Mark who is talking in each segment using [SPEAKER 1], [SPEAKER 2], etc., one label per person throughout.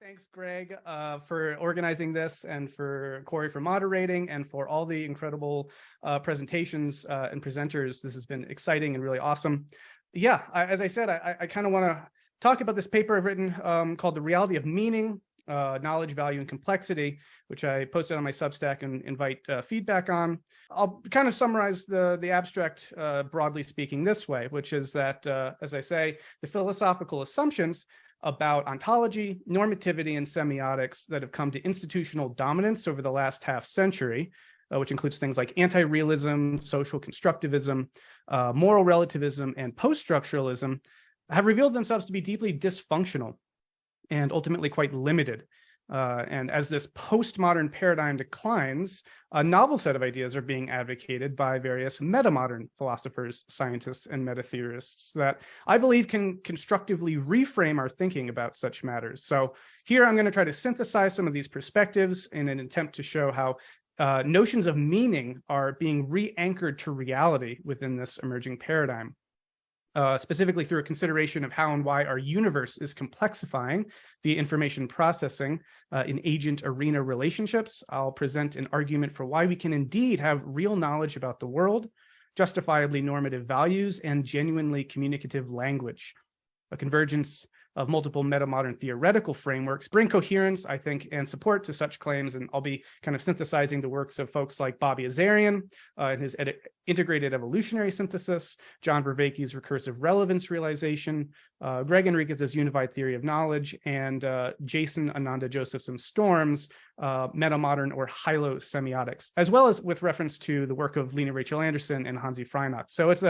[SPEAKER 1] Thanks, Greg, for organizing this, and for Corey for moderating, and for all the incredible presentations and presenters. This has been exciting and really awesome. Yeah, as I said, I kind of want to talk about this paper I've written called The Reality of Meaning, Knowledge, Value, and Complexity, which I posted on my Substack and invite feedback on. I'll kind of summarize the abstract, broadly speaking, this way, which is that, as I say, the philosophical assumptions about ontology, normativity, and semiotics that have come to institutional dominance over the last half century, which includes things like anti-realism, social constructivism, moral relativism, and post-structuralism, have revealed themselves to be deeply dysfunctional and ultimately quite limited. And as this postmodern paradigm declines, a novel set of ideas are being advocated by various metamodern philosophers, scientists, and meta-theorists that I believe can constructively reframe our thinking about such matters. So here I'm going to try to synthesize some of these perspectives in an attempt to show how notions of meaning are being re-anchored to reality within this emerging paradigm. Specifically through a consideration of how and why our universe is complexifying via information processing in agent-arena relationships. I'll present an argument for why we can indeed have real knowledge about the world, justifiably normative values, and genuinely communicative language. A convergence of multiple metamodern theoretical frameworks bring coherence, I think, and support to such claims. And I'll be kind of synthesizing the works of folks like Bobby Azarian in his integrated evolutionary synthesis, John Vervaeke's recursive relevance realization, Greg Enriquez's unified theory of knowledge, and Jason Ananda Josephson's Storm's metamodern or hylo-semiotics, as well as with reference to the work of Lena Rachel Anderson and Hansi Freinach. So it's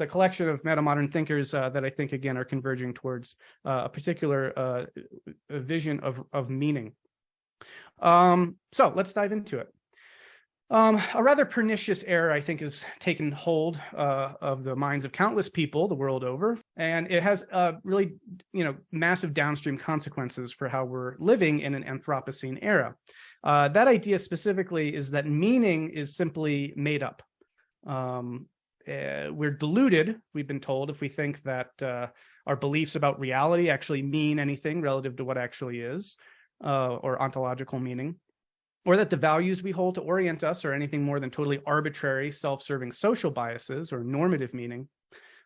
[SPEAKER 1] a collection of metamodern thinkers that I think, again, are converging towards a particular vision of meaning. So let's dive into it. A rather pernicious error, I think, has taken hold of the minds of countless people the world over, and it has really, massive downstream consequences for how we're living in an Anthropocene era. That idea specifically is that meaning is simply made up. We're deluded, we've been told, if we think that our beliefs about reality actually mean anything relative to what actually is, or ontological meaning, or that the values we hold to orient us are anything more than totally arbitrary, self-serving social biases or normative meaning,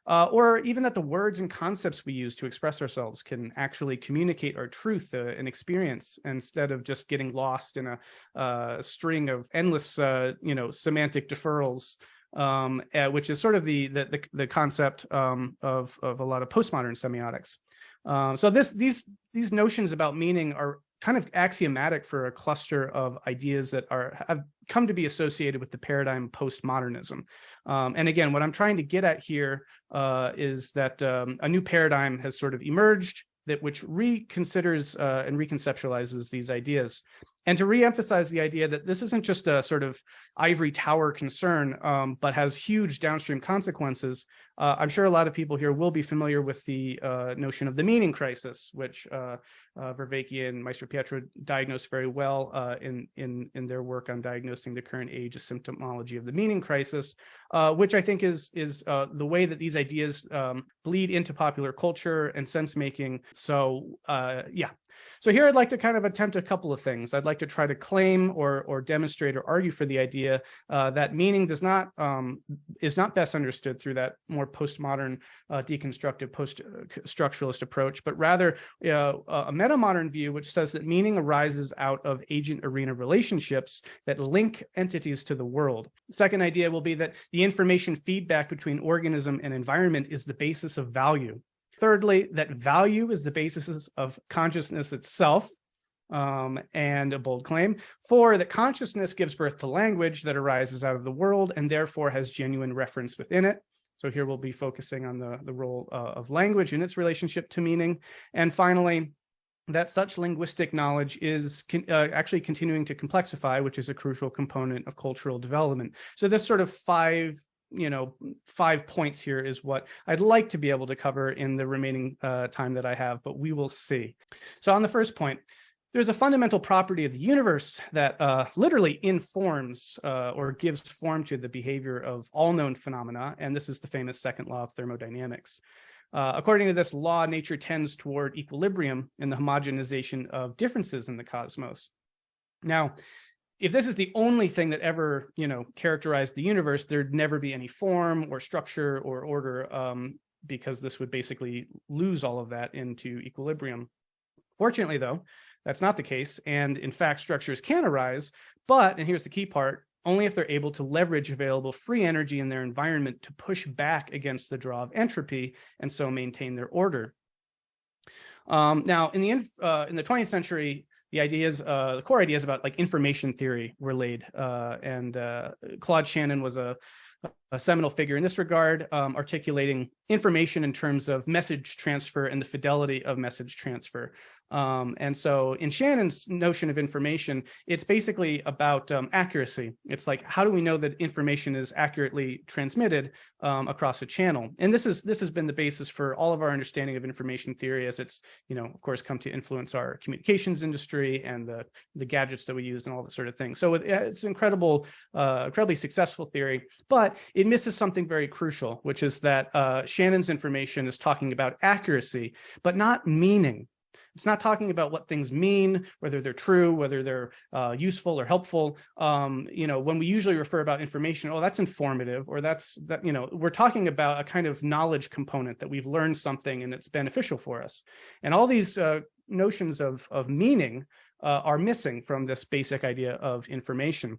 [SPEAKER 1] or even that the words and concepts we use to express ourselves can actually communicate our truth and experience, instead of just getting lost in a string of endless, semantic deferrals, which is sort of the concept of a lot of postmodern semiotics. So these notions about meaning are kind of axiomatic for a cluster of ideas that have come to be associated with the paradigm postmodernism. And again, what I'm trying to get at here is that a new paradigm has sort of emerged which reconsiders and reconceptualizes these ideas. And to reemphasize the idea that this isn't just a sort of ivory tower concern, but has huge downstream consequences. I'm sure a lot of people here will be familiar with the notion of the meaning crisis, which Vervaeke and Maestro Pietro diagnosed very well in their work on diagnosing the current age symptomology of the meaning crisis, which I think is the way that these ideas bleed into popular culture and sense making. So yeah. So here I'd like to kind of attempt a couple of things. I'd like to try to claim or demonstrate or argue for the idea that meaning is not best understood through that more postmodern, deconstructive, post-structuralist approach, but rather a metamodern view which says that meaning arises out of agent-arena relationships that link entities to the world. The second idea will be that the information feedback between organism and environment is the basis of value. Thirdly, that value is the basis of consciousness itself, and a bold claim. 4, that consciousness gives birth to language that arises out of the world and therefore has genuine reference within it. So here we'll be focusing on the role of language in its relationship to meaning. And finally, that such linguistic knowledge is actually continuing to complexify, which is a crucial component of cultural development. So this sort of 5 points here is what I'd like to be able to cover in the remaining time that I have, but we will see. So on the first point, there's a fundamental property of the universe that literally informs or gives form to the behavior of all known phenomena, and this is the famous second law of thermodynamics. According to this law, nature tends toward equilibrium and the homogenization of differences in the cosmos. Now, if this is the only thing that ever, characterized the universe, there'd never be any form or structure or order, because this would basically lose all of that into equilibrium. Fortunately, though, that's not the case. And in fact, structures can arise, but, and here's the key part, only if they're able to leverage available free energy in their environment to push back against the draw of entropy and so maintain their order. Now, in the 20th century, the core ideas about like information theory were laid, and Claude Shannon was a seminal figure in this regard, articulating information in terms of message transfer and the fidelity of message transfer. And so in Shannon's notion of information, it's basically about accuracy. It's like, how do we know that information is accurately transmitted across a channel? And this has been the basis for all of our understanding of information theory, as it's, of course, come to influence our communications industry and the gadgets that we use and all that sort of thing. So it's incredibly successful theory, but it misses something very crucial, which is that Shannon's information is talking about accuracy, but not meaning. It's not talking about what things mean, whether they're true, whether they're useful or helpful. When we usually refer about information, oh, that's informative, or we're talking about a kind of knowledge component that we've learned something and it's beneficial for us. And all these notions of meaning are missing from this basic idea of information.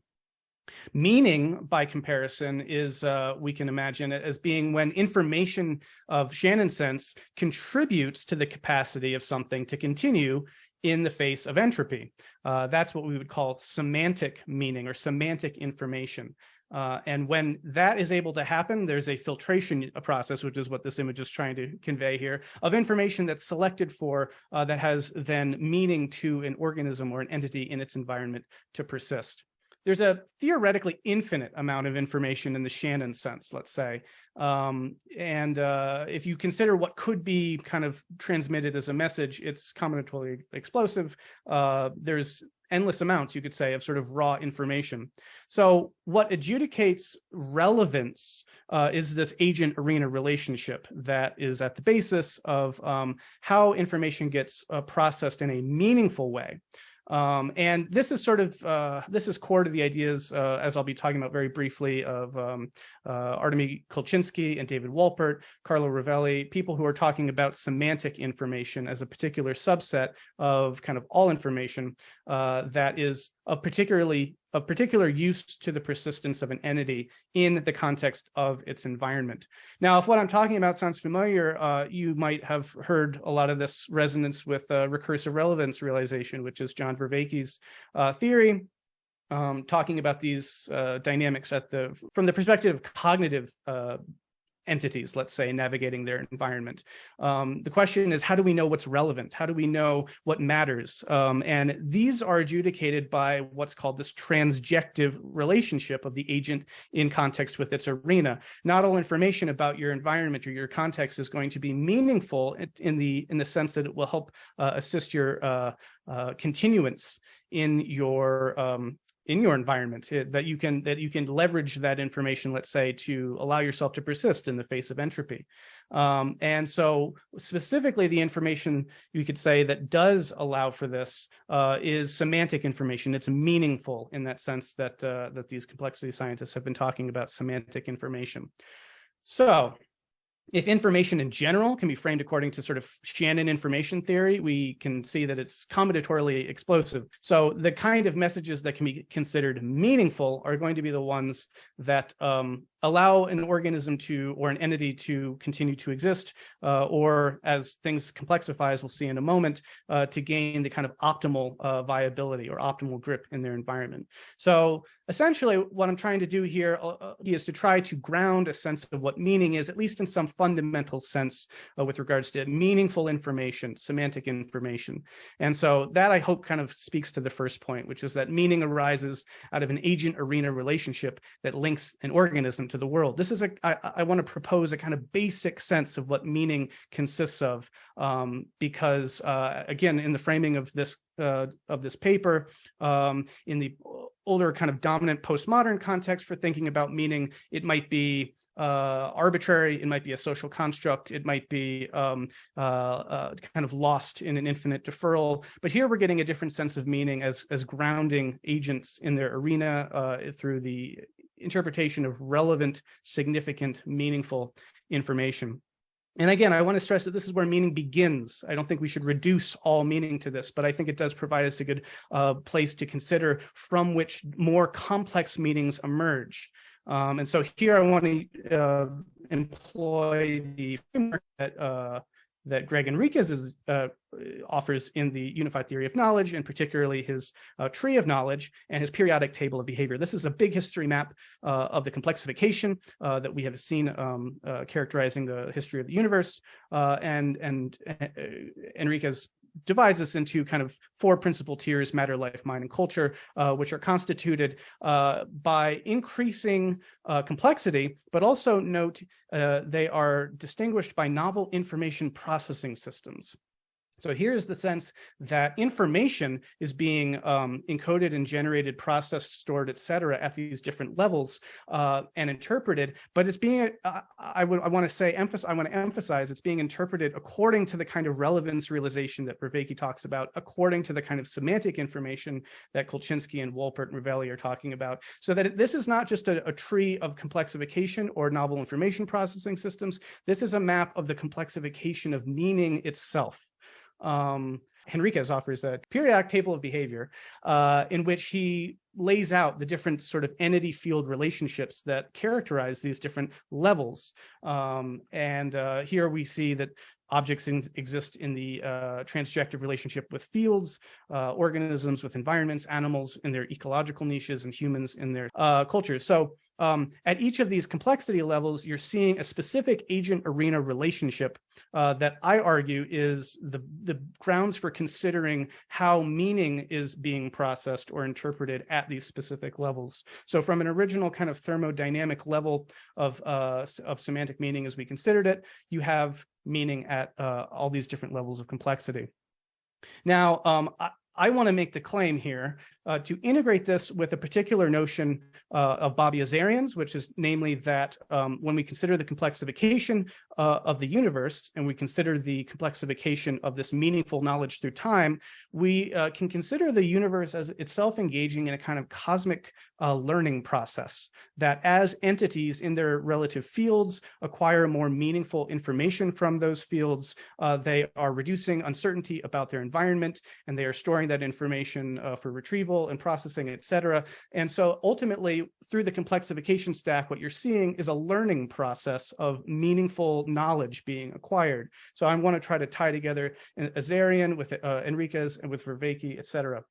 [SPEAKER 1] Meaning, by comparison, is we can imagine it as being when information of Shannon's sense contributes to the capacity of something to continue in the face of entropy. That's what we would call semantic meaning or semantic information. And when that is able to happen, there's a filtration process, which is what this image is trying to convey here, of information that's selected for that has then meaning to an organism or an entity in its environment to persist. There's a theoretically infinite amount of information in the Shannon sense, let's say. If you consider what could be kind of transmitted as a message, it's combinatorially explosive. There's endless amounts, you could say, of sort of raw information. So what adjudicates relevance is this agent-arena relationship that is at the basis of how information gets processed in a meaningful way. And this is sort of, this is core to the ideas, as I'll be talking about very briefly, of Artemy Kolchinsky and David Wolpert, Carlo Rovelli, people who are talking about semantic information as a particular subset of kind of all information that is of particular use to the persistence of an entity in the context of its environment. Now, if what I'm talking about sounds familiar, you might have heard a lot of this resonance with recursive relevance realization, which is John Vervaeke's theory, talking about these dynamics from the perspective of cognitive entities, let's say, navigating their environment. The question is, how do we know what's relevant? How do we know what matters? And these are adjudicated by what's called this transjective relationship of the agent in context with its arena. Not all information about your environment or your context is going to be meaningful in the sense that it will help assist your continuance in your environment, that you can leverage that information, let's say, to allow yourself to persist in the face of entropy. And so specifically the information you could say that does allow for this is semantic information. It's meaningful in that sense that these complexity scientists have been talking about semantic information. So if information in general can be framed according to sort of Shannon information theory, we can see that it's combinatorially explosive. So the kind of messages that can be considered meaningful are going to be the ones that allow an organism or an entity to continue to exist, or as things complexify, as we'll see in a moment, to gain the kind of optimal viability or optimal grip in their environment. So essentially what I'm trying to do here is to try to ground a sense of what meaning is, at least in some fundamental sense, with regards to meaningful information, semantic information. And so that, I hope, kind of speaks to the first point, which is that meaning arises out of an agent-arena relationship that links an organism to the world. This is I want to propose a kind of basic sense of what meaning consists of, because again, in the framing of this paper, in the older kind of dominant postmodern context for thinking about meaning, it might be arbitrary, it might be a social construct, it might be kind of lost in an infinite deferral. But here we're getting a different sense of meaning as grounding agents in their arena through the interpretation of relevant, significant, meaningful information. And again, I want to stress that this is where meaning begins. I don't think we should reduce all meaning to this, but I think it does provide us a good place to consider from which more complex meanings emerge. And so here I want to employ the framework that Greg Enriquez offers in the Unified Theory of Knowledge, and particularly his tree of knowledge and his periodic table of behavior. This is a big history map of the complexification that we have seen characterizing the history of the universe. And Enriquez divides this into kind of 4 principal tiers: matter, life, mind, and culture, which are constituted by increasing complexity, but also note they are distinguished by novel information processing systems. So here's the sense that information is being encoded and generated, processed, stored, et cetera, at these different levels and interpreted. But it's being, I want to emphasize, it's being interpreted according to the kind of relevance realization that Vervaeke talks about, according to the kind of semantic information that Kolchinsky and Wolpert and Ravelli are talking about. So that this is not just a tree of complexification or novel information processing systems. This is a map of the complexification of meaning itself. Henriquez offers a periodic table of behavior in which he lays out the different sort of entity field relationships that characterize these different levels. Here we see that objects exist in the transjective relationship with fields, organisms with environments, animals in their ecological niches, and humans in their cultures. So at each of these complexity levels, you're seeing a specific agent-arena relationship that I argue is the grounds for considering how meaning is being processed or interpreted at these specific levels. So from an original kind of thermodynamic level of semantic meaning as we considered it, you have meaning at all these different levels of complexity. Now, I want to make the claim here to integrate this with a particular notion of Bobby Azarian's, which is namely that when we consider the complexification of the universe and we consider the complexification of this meaningful knowledge through time, we can consider the universe as itself engaging in a kind of cosmic learning process, that as entities in their relative fields acquire more meaningful information from those fields, they are reducing uncertainty about their environment, and they are storing that information for retrieval and processing, et cetera. And so ultimately, through the complexification stack, what you're seeing is a learning process of meaningful knowledge being acquired. So I want to try to tie together Azarian with Enriquez and with Vervaeke, et cetera.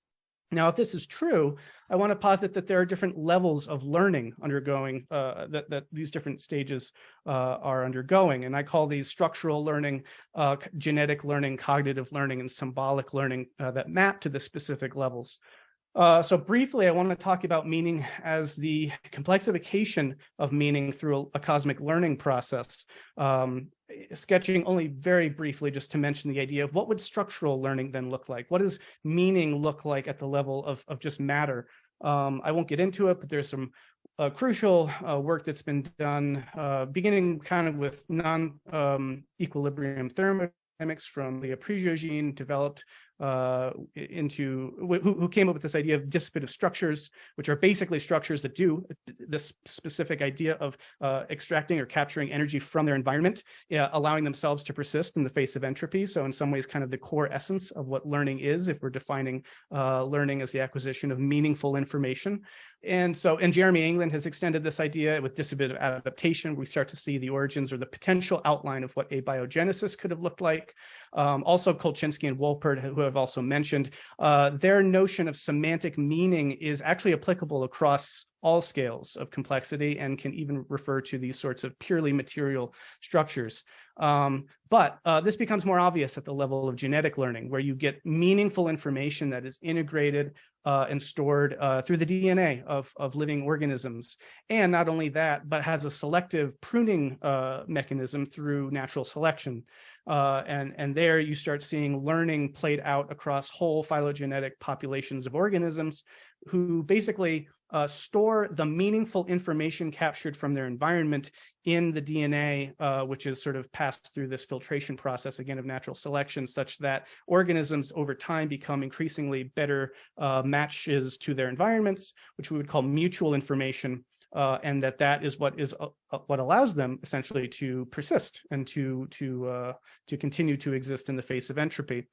[SPEAKER 1] Now, if this is true, I want to posit that there are different levels of learning undergoing, that these different stages are undergoing. And I call these structural learning, genetic learning, cognitive learning, and symbolic learning that map to the specific levels. So briefly, I want to talk about meaning as the complexification of meaning through a cosmic learning process, sketching only very briefly just to mention the idea of what would structural learning then look like? What does meaning look like at the level of just matter? I won't get into it, but there's some crucial work that's been done, beginning kind of with non-equilibrium thermodynamics from Leah Prigogine, developed who came up with this idea of dissipative structures, which are basically structures that do this specific idea of extracting or capturing energy from their environment, allowing themselves to persist in the face of entropy. So in some ways, kind of the core essence of what learning is, if we're defining learning as the acquisition of meaningful information. And Jeremy England has extended this idea with dissipative adaptation. We start to see the origins or the potential outline of what abiogenesis could have looked like. Also, Kolchinsky and Wolpert, who have also mentioned, their notion of semantic meaning is actually applicable across all scales of complexity and can even refer to these sorts of purely material structures. But this becomes more obvious at the level of genetic learning, where you get meaningful information that is integrated and stored through the DNA of living organisms. And not only that, but has a selective pruning mechanism through natural selection. And there you start seeing learning played out across whole phylogenetic populations of organisms who basically store the meaningful information captured from their environment in the DNA, which is sort of passed through this filtration process, again, of natural selection, such that organisms over time become increasingly better matches to their environments, which we would call mutual information. And that is what allows them essentially to persist and to continue to exist in the face of entropy.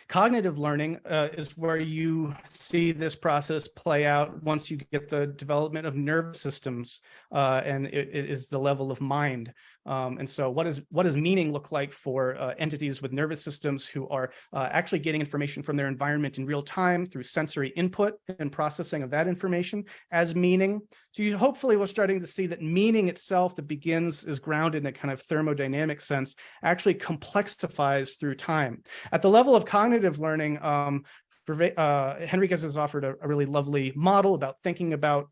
[SPEAKER 1] Cognitive learning is where you see this process play out once you get the development of nervous systems, and it is the level of mind. And so what does meaning look like for entities with nervous systems who are actually getting information from their environment in real time through sensory input and processing of that information as meaning? So you hopefully we're starting to see that meaning itself that is grounded in a kind of thermodynamic sense actually complexifies through time. At the level of cognitive learning, Henriquez has offered a really lovely model about thinking about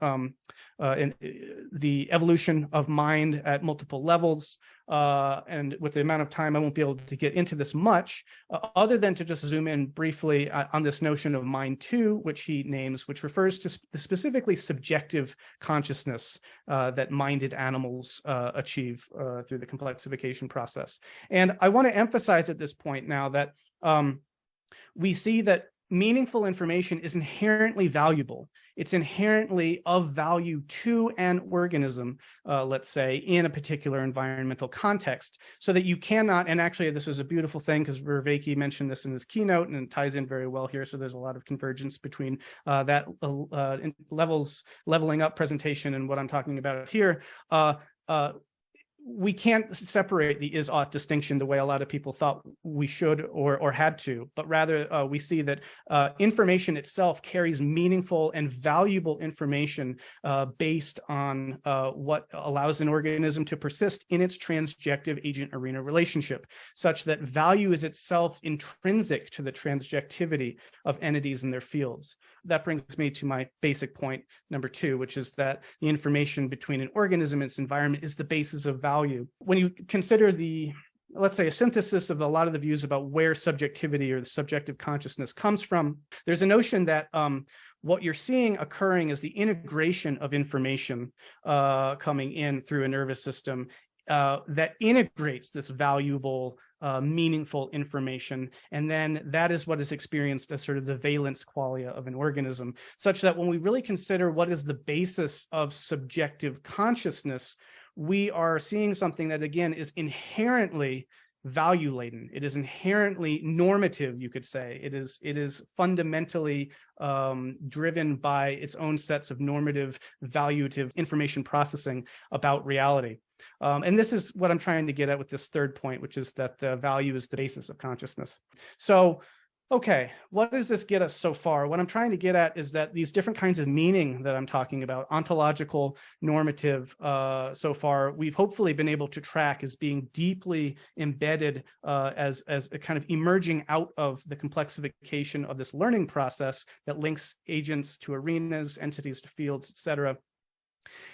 [SPEAKER 1] the evolution of mind at multiple levels. And with the amount of time, I won't be able to get into this much, other than to just zoom in briefly on this notion of mind two, which he names, which refers to specifically subjective consciousness that minded animals achieve through the complexification process. And I want to emphasize at this point now that we see that meaningful information is inherently valuable. It's inherently of value to an organism, let's say, in a particular environmental context, so that you cannot, and actually this was a beautiful thing because Vervaeke mentioned this in his keynote and it ties in very well here, so there's a lot of convergence between that leveling up presentation and what I'm talking about here. We can't separate the is-ought distinction the way a lot of people thought we should or had to, but rather we see that information itself carries meaningful and valuable information based on what allows an organism to persist in its transjective agent-arena relationship, such that value is itself intrinsic to the transjectivity of entities in their fields. That brings me to my basic point number two, which is that the information between an organism and its environment is the basis of value. When you consider let's say, a synthesis of a lot of the views about where subjectivity or the subjective consciousness comes from, there's a notion that what you're seeing occurring is the integration of information coming in through a nervous system that integrates this valuable, meaningful information. And then that is what is experienced as sort of the valence qualia of an organism, such that when we really consider what is the basis of subjective consciousness, we are seeing something that, again, is inherently value laden. It is inherently normative, you could say. It is fundamentally driven by its own sets of normative, valuative information processing about reality. And this is what I'm trying to get at with this third point, which is that value is the basis of consciousness. So, okay, what does this get us so far? What I'm trying to get at is that these different kinds of meaning that I'm talking about, ontological, normative, so far, we've hopefully been able to track as being deeply embedded as a kind of emerging out of the complexification of this learning process that links agents to arenas, entities to fields, et cetera.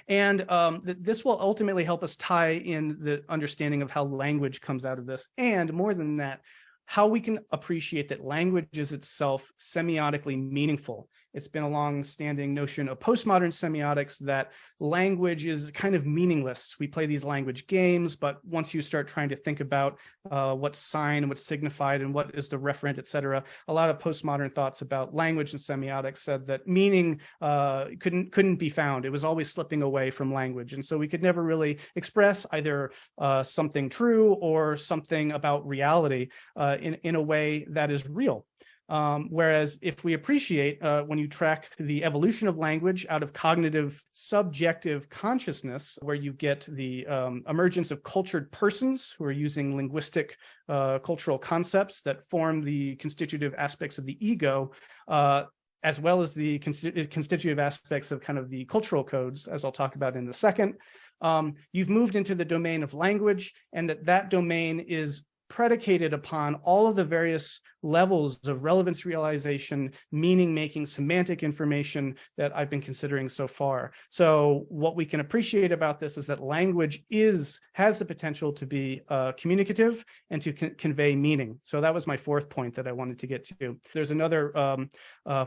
[SPEAKER 1] And this will ultimately help us tie in the understanding of how language comes out of this. And more than that, how we can appreciate that language is itself semiotically meaningful. It's been a long-standing notion of postmodern semiotics that language is kind of meaningless. We play these language games, but once you start trying to think about what's signed and what's signified and what is the referent, et cetera, a lot of postmodern thoughts about language and semiotics said that meaning couldn't be found. It was always slipping away from language. And so we could never really express either something true or something about reality in a way that is real. Whereas if we appreciate, when you track the evolution of language out of cognitive subjective consciousness, where you get the emergence of cultured persons who are using linguistic cultural concepts that form the constitutive aspects of the ego, as well as the constitutive aspects of kind of the cultural codes, as I'll talk about in a second, you've moved into the domain of language, and that domain is predicated upon all of the various levels of relevance realization, meaning making, semantic information that I've been considering so far. So what we can appreciate about this is that language has the potential to be communicative and to convey meaning. So that was my fourth point that I wanted to get to. There's another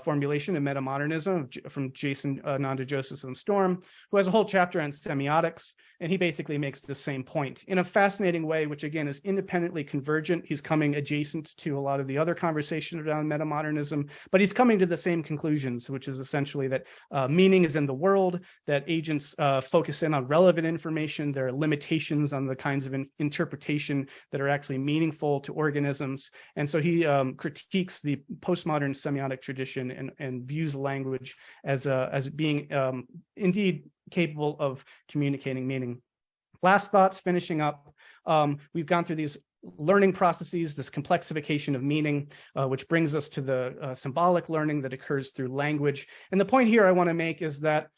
[SPEAKER 1] formulation in metamodernism from Jason Nanda Joseph and Storm, who has a whole chapter on semiotics, and he basically makes the same point in a fascinating way, which again is independently convergent. He's coming adjacent to a lot of the other conversation around metamodernism, but he's coming to the same conclusions, which is essentially that meaning is in the world, that agents focus in on relevant information. There are limitations on the kinds of interpretation that are actually meaningful to organisms. And so he critiques the postmodern semiotic tradition and views language as being indeed capable of communicating meaning. Last thoughts, finishing up. We've gone through these learning processes, this complexification of meaning, which brings us to the symbolic learning that occurs through language. And the point here I want to make is that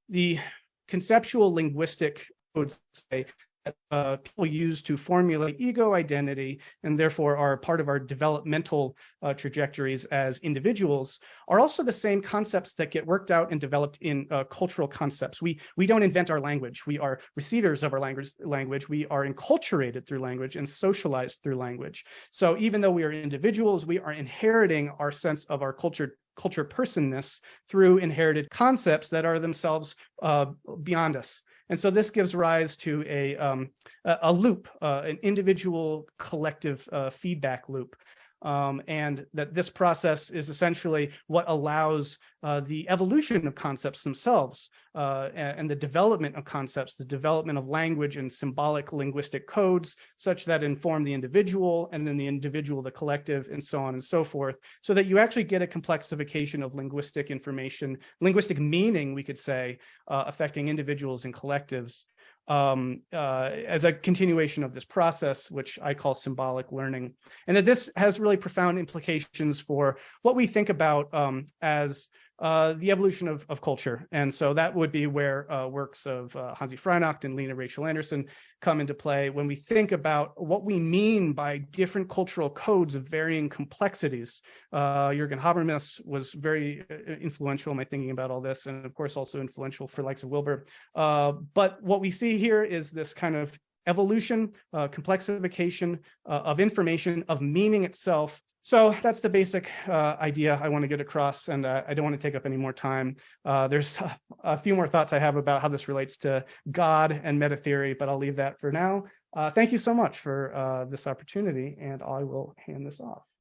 [SPEAKER 1] the conceptual linguistic codes say that people use to formulate ego identity and therefore are part of our developmental trajectories as individuals are also the same concepts that get worked out and developed in cultural concepts. We don't invent our language. We are receivers of our language. We are enculturated through language and socialized through language. So even though we are individuals, we are inheriting our sense of our culture personness through inherited concepts that are themselves beyond us. And so this gives rise to a loop, an individual collective feedback loop. And that this process is essentially what allows the evolution of concepts themselves and the development of concepts, the development of language and symbolic linguistic codes such that inform the individual and then the individual, the collective, and so on and so forth, so that you actually get a complexification of linguistic information, linguistic meaning, we could say, affecting individuals and collectives. As a continuation of this process, which I call symbolic learning, and that this has really profound implications for what we think about as the evolution of culture. And so that would be where works of Hansi Freinacht and Lena Rachel Anderson come into play when we think about what we mean by different cultural codes of varying complexities. Jürgen Habermas was very influential in my thinking about all this, and of course also influential for likes of Wilber. But what we see here is this kind of evolution, complexification of information, of meaning itself. So that's the basic idea I want to get across, and I don't want to take up any more time. There's a few more thoughts I have about how this relates to God and meta theory, but I'll leave that for now. Thank you so much for this opportunity, and I will hand this off.